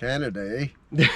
Canada, eh?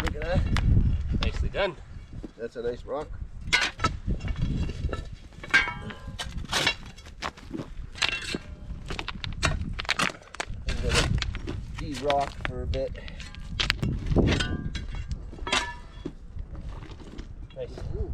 Look at that. Nicely done. That's a nice rock. I'm gonna de-rock for a bit. Nice. Ooh.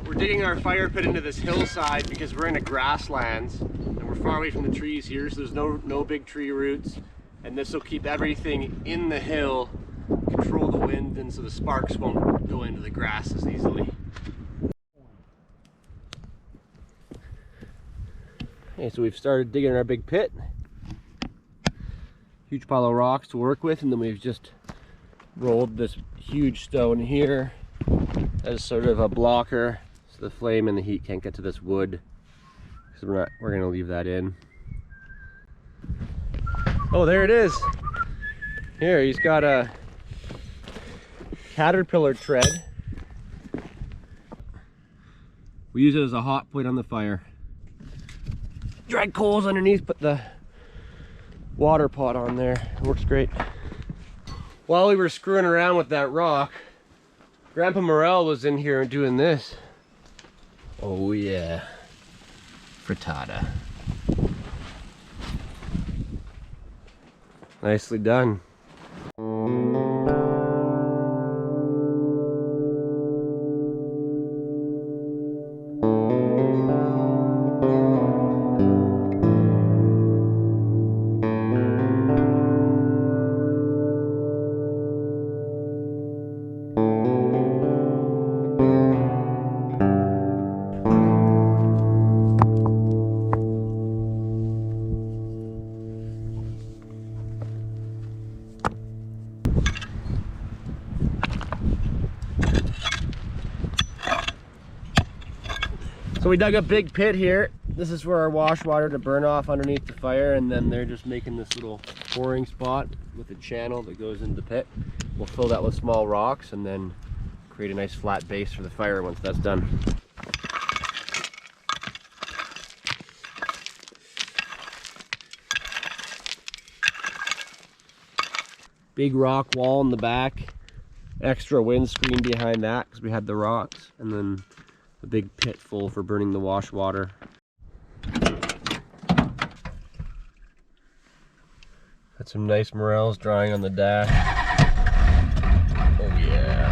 We're digging our fire pit into this hillside because we're in a grasslands and we're far away from the trees here, so there's no big tree roots, and this will keep everything in the hill, control the wind, and so the sparks won't go into the grass as easily. Okay, so we've started digging our big pit. Huge pile of rocks to work with, and then we've just rolled this huge stone here as sort of a blocker so the flame and the heat can't get to this wood, because we're gonna leave that in. Oh, there it is. Here, he's got a caterpillar tread. We use it as a hot plate on the fire. Dried coals underneath, put the water pot on there. It works great. While we were screwing around with that rock, Grandpa Morel was in here doing this. Oh yeah, frittata. Nicely done. So we dug a big pit here. This is for our wash water to burn off underneath the fire, and then they're just making this little pouring spot with a channel that goes into the pit. We'll fill that with small rocks and then create a nice flat base for the fire once that's done. Big rock wall in the back, extra windscreen behind that because we had the rocks, and then a big pit full for burning the wash water. Got some nice morels drying on the dash. Oh yeah.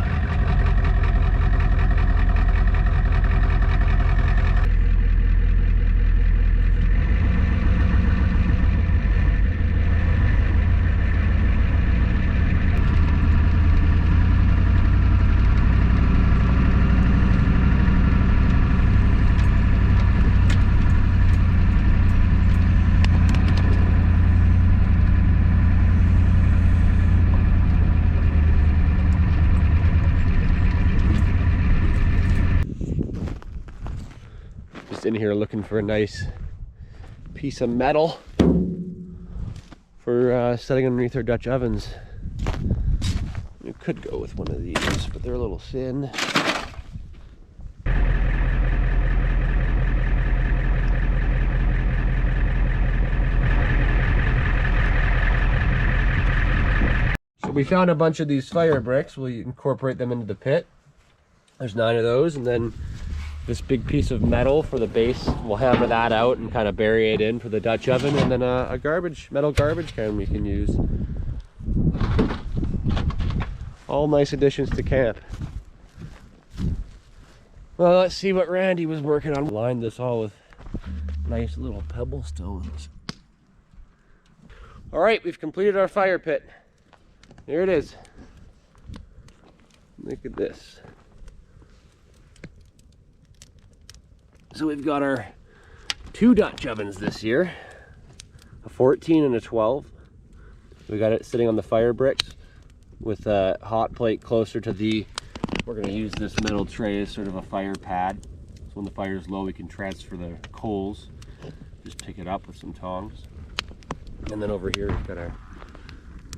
just in here looking for a nice piece of metal for setting underneath our Dutch ovens. You could go with one of these, but they're a little thin. So we found a bunch of these fire bricks. We'll incorporate them into the pit. There's 9 of those, and then this big piece of metal for the base. We'll hammer that out and kind of bury it in for the Dutch oven, and then a metal garbage can we can use. All nice additions to camp. Well, let's see what Randy was working on. Lined this all with nice little pebble stones. All right, we've completed our fire pit. Here it is. Look at this. So we've got our 2 Dutch ovens this year, a 14 and a 12. We got it sitting on the fire bricks with a hot plate closer to the, we're going to use this metal tray as sort of a fire pad. So when the fire is low, we can transfer the coals, just pick it up with some tongs. And then over here we've got our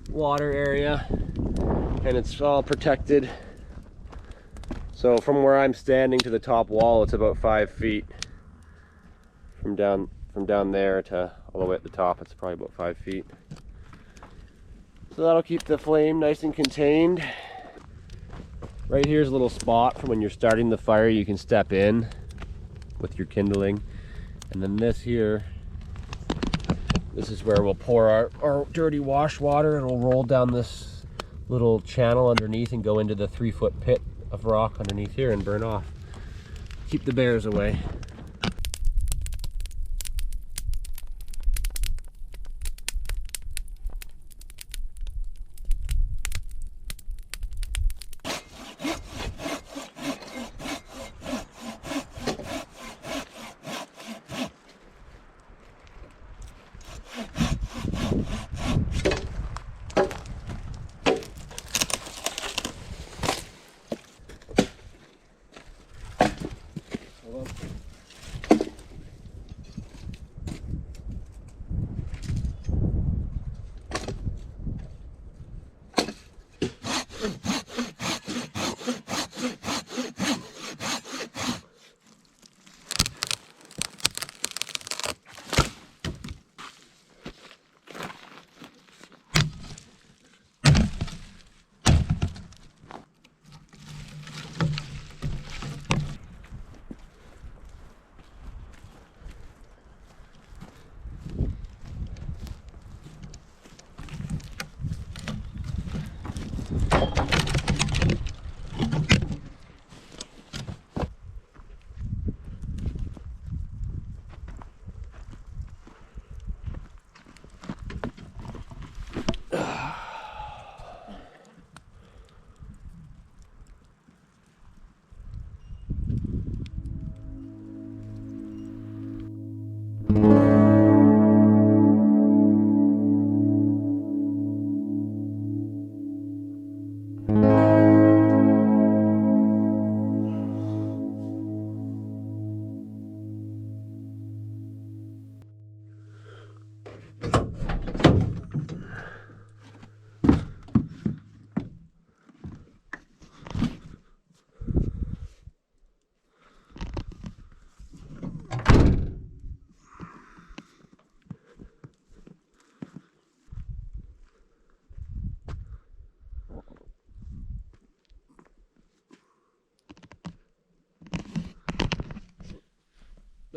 water area, and it's all protected. So from where I'm standing to the top wall, it's about 5 feet. From down there to all the way at the top, it's probably about 5 feet. So that'll keep the flame nice and contained. Right here's a little spot for when you're starting the fire. You can step in with your kindling. And then this here, this is where we'll pour our dirty wash water. It'll roll down this little channel underneath and go into the 3-foot pit of rock underneath here and burn off. Keep the bears away.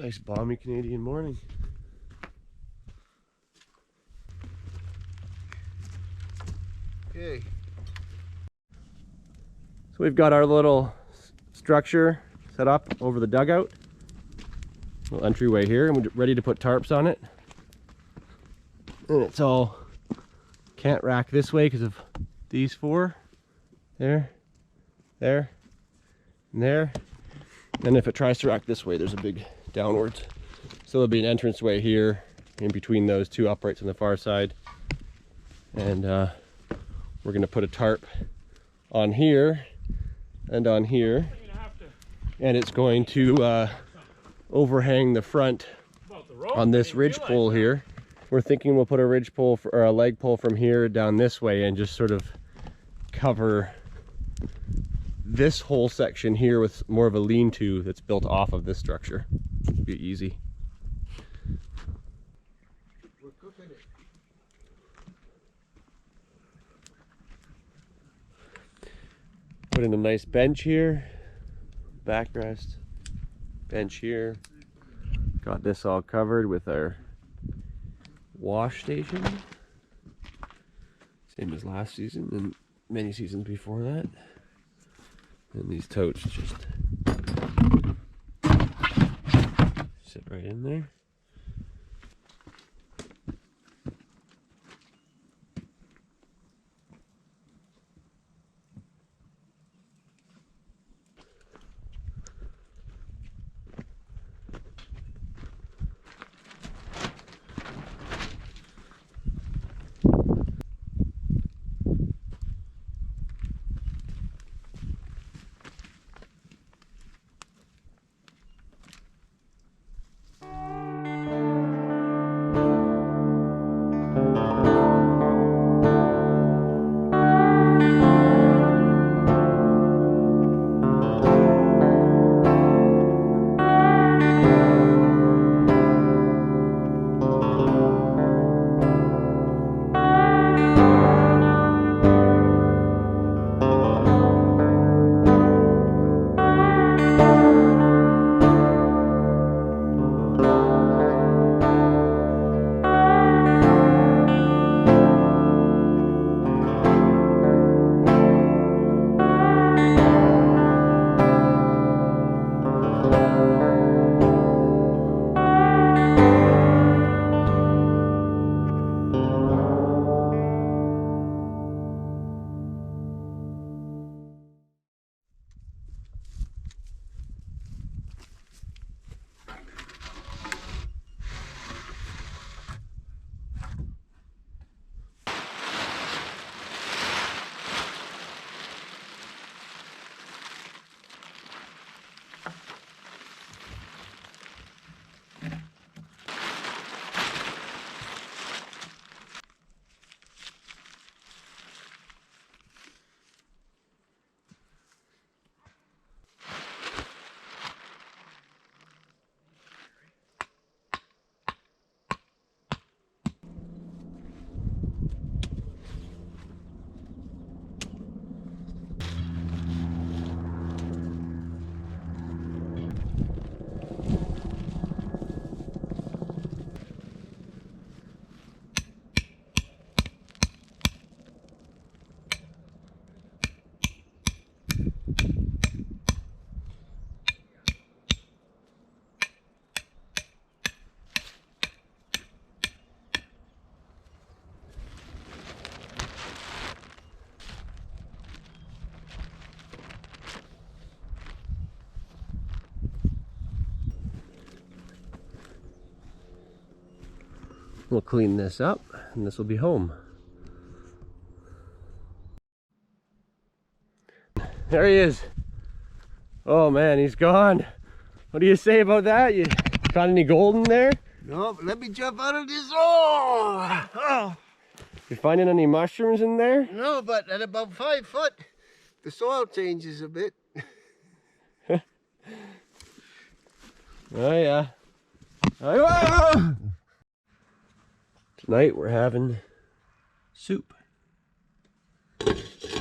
Nice balmy Canadian morning. Okay. So we've got our little structure set up over the dugout. Little entryway here, and we're ready to put tarps on it. And it's all can't rack this way because of these 4. There, there, and there. And if it tries to rack this way, there's a big downwards. So there'll be an entrance way here in between those 2 uprights on the far side. And we're going to put a tarp on here and on here. And it's going to overhang the front on this ridge pole here. We're thinking we'll put a ridge pole or a leg pole from here down this way and just sort of cover this whole section here with more of a lean-to that's built off of this structure. Be easy. We're cooking it. Put in a nice bench here, backrest, bench here. Got this all covered with our wash station. Same as last season and many seasons before that. And these totes just sit right in there. We'll clean this up and this will be home. There he is. Oh man, he's gone. What do you say about that? You got any gold in there? No, but let me jump out of this. Oh! You finding any mushrooms in there? No, but at about 5 foot, the soil changes a bit. Oh yeah. Oh. Tonight we're having soup.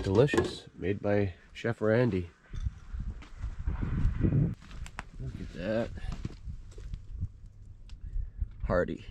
Delicious, made by Chef Randy. Look at that. Hearty.